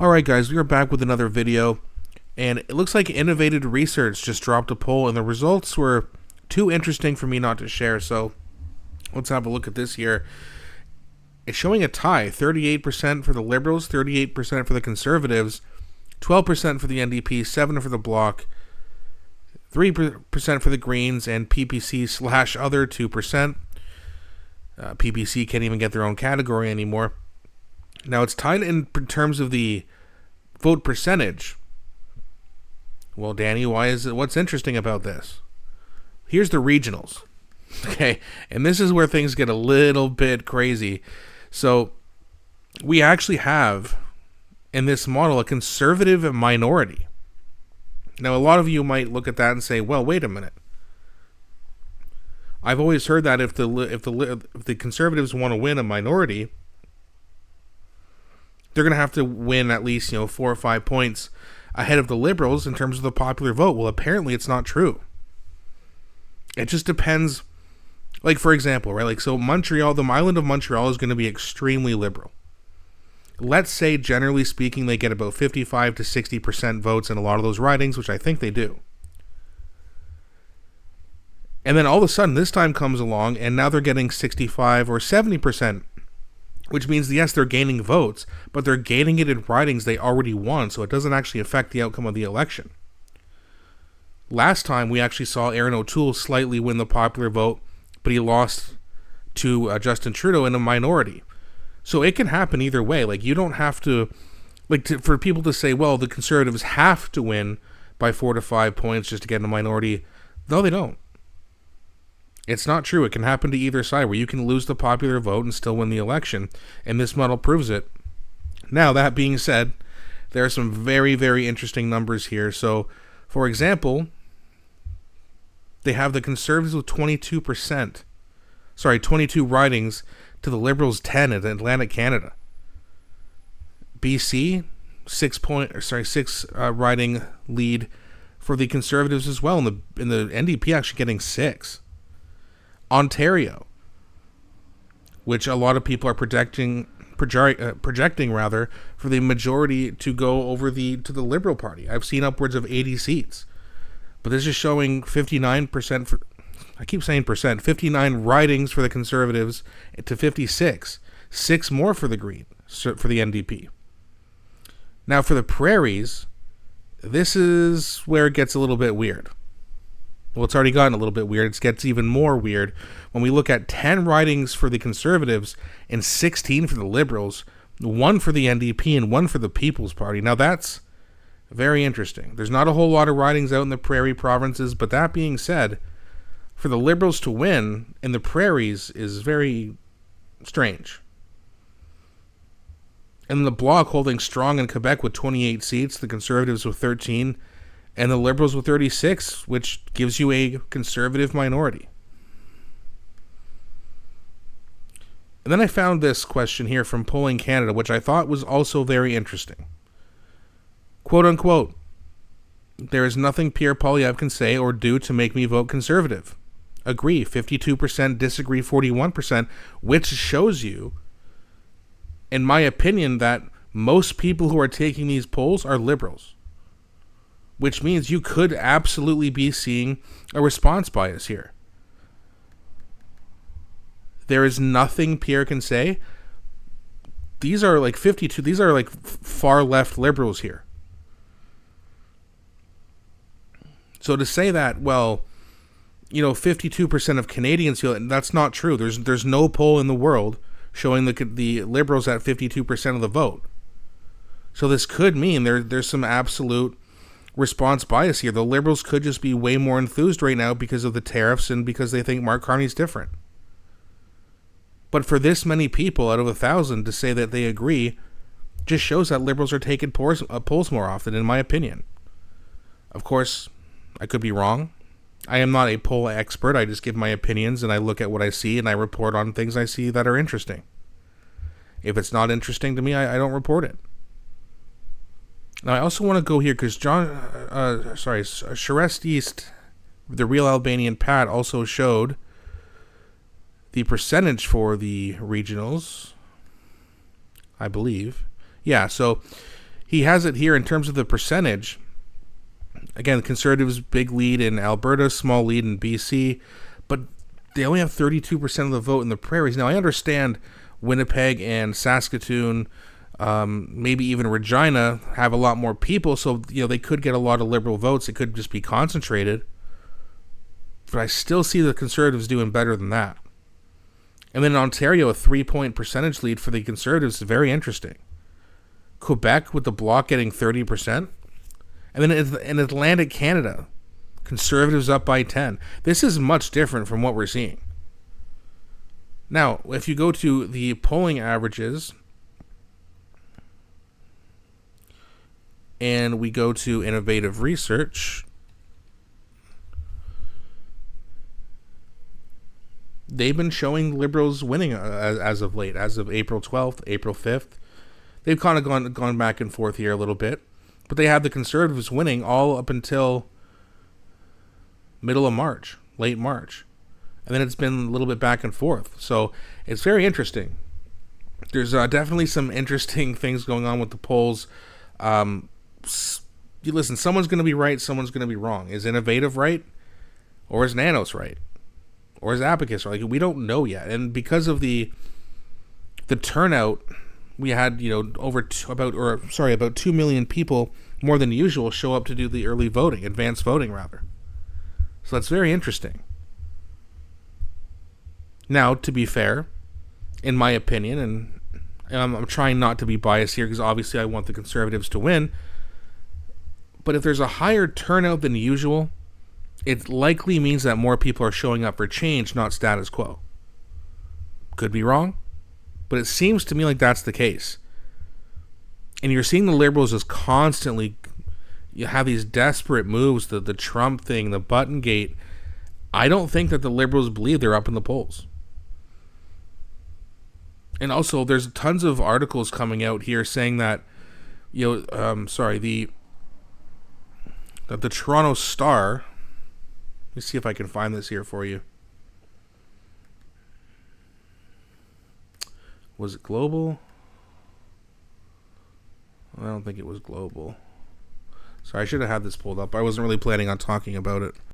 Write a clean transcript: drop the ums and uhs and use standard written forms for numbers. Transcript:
Alright guys, we are back with another video, and it looks like Innovated Research just dropped a poll, and the results were too interesting for me not to share, so let's have a look at this here. It's showing a tie, 38% for the Liberals, 38% for the Conservatives, 12% for the NDP, 7% for the Bloc, 3% for the Greens, and PPC/other 2%. PPC can't even get their own category anymore. Now, it's tied in terms of the vote percentage. Well, Danny, what's interesting about this? Here's the regionals. Okay, and this is where things get a little bit crazy. So, we actually have, in this model, a conservative minority. Now, a lot of you might look at that and say, well, wait a minute. I've always heard that if the Conservatives want to win a minority, they're going to have to win at least 4 or 5 points ahead of the Liberals in terms of the popular vote. Well, apparently it's not true. It just depends. Like, for example, right? Like, so Montreal, the island of Montreal is going to be extremely liberal. Let's say, generally speaking, they get about 55 to 60% votes in a lot of those ridings, which I think they do. And then all of a sudden, this time comes along, and now they're getting 65 or 70%. Which means, yes, they're gaining votes, but they're gaining it in ridings they already won, so it doesn't actually affect the outcome of the election. Last time, we actually saw Aaron O'Toole slightly win the popular vote, but he lost to Justin Trudeau in a minority. So it can happen either way. Like, you don't have to, for people to say, well, the Conservatives have to win by 4 to 5 points just to get in a minority. No, they don't. It's not true. It can happen to either side, where you can lose the popular vote and still win the election, and this model proves it. Now, that being said, there are some very, very interesting numbers here. So, for example, they have the Conservatives with 22 ridings to the Liberals 10 in Atlantic Canada. BC, 6 riding lead for the Conservatives as well, and the NDP actually getting 6. Ontario, which a lot of people are projecting for the majority to go over to the Liberal Party. I've seen upwards of 80 seats, but this is showing 59% for. I keep saying percent. 59 ridings for the Conservatives to 56, 6 more for the NDP. Now for the prairies, this is where it gets a little bit weird. Well, it's already gotten a little bit weird. It gets even more weird when we look at 10 ridings for the Conservatives and 16 for the Liberals, 1 for the NDP and 1 for the People's Party. Now, that's very interesting. There's not a whole lot of ridings out in the prairie provinces, but that being said, for the Liberals to win in the prairies is very strange. And the Bloc holding strong in Quebec with 28 seats, the Conservatives with 13, and the Liberals with 36, which gives you a conservative minority. And then I found this question here from Polling Canada, which I thought was also very interesting. Quote unquote, "There is nothing Pierre Poilievre can say or do to make me vote Conservative. Agree, 52%, disagree, 41%, which shows you, in my opinion, that most people who are taking these polls are Liberals. Which means you could absolutely be seeing a response bias here. There is nothing Pierre can say. These are like 52. These are like far left Liberals here. So to say that, well, 52% of Canadians feel it, that's not true. There's no poll in the world showing the Liberals at 52% of the vote. So this could mean there's some absolute response bias here. The Liberals could just be way more enthused right now because of the tariffs and because they think Mark Carney's different. But for this many people out of 1,000 to say that they agree just shows that Liberals are taking polls more often, in my opinion. Of course, I could be wrong. I am not a poll expert. I just give my opinions and I look at what I see and I report on things I see that are interesting. If it's not interesting to me, I don't report it. Now, I also want to go here because Charest East, the Real Albanian Pat, also showed the percentage for the regionals, I believe. Yeah, so he has it here in terms of the percentage. Again, the Conservatives' big lead in Alberta, small lead in BC, but they only have 32% of the vote in the prairies. Now, I understand Winnipeg and Saskatoon, maybe even Regina, have a lot more people, so they could get a lot of Liberal votes. It could just be concentrated. But I still see the Conservatives doing better than that. And then in Ontario, a 3-point percentage lead for the Conservatives is very interesting. Quebec, with the Bloc getting 30%. And then in Atlantic Canada, Conservatives up by 10. This is much different from what we're seeing. Now, if you go to the polling averages, and we go to Innovative Research, they've been showing Liberals winning as of late, as of April 12th, April 5th. They've kind of gone back and forth here a little bit. But they have the Conservatives winning all up until middle of March, late March. And then it's been a little bit back and forth. So it's very interesting. There's definitely some interesting things going on with the polls. Listen, someone's going to be right, someone's going to be wrong. Is Innovative right? Or is Nanos right? Or is Abacus right? We don't know yet. And because of the turnout, we had about 2 million people more than usual show up to do the early voting, advanced voting rather. So that's very interesting. Now, to be fair, in my opinion, and I'm trying not to be biased here because obviously I want the Conservatives to win, but if there's a higher turnout than usual, it likely means that more people are showing up for change, not status quo. Could be wrong, but it seems to me like that's the case. And you're seeing the Liberals just constantly have these desperate moves, the Trump thing, the Buttongate. I don't think that the Liberals believe they're up in the polls. And also, there's tons of articles coming out here saying that, the Toronto Star. Let me see if I can find this here for you. Was it Global? I don't think it was Global. Sorry, I should have had this pulled up. I wasn't really planning on talking about it.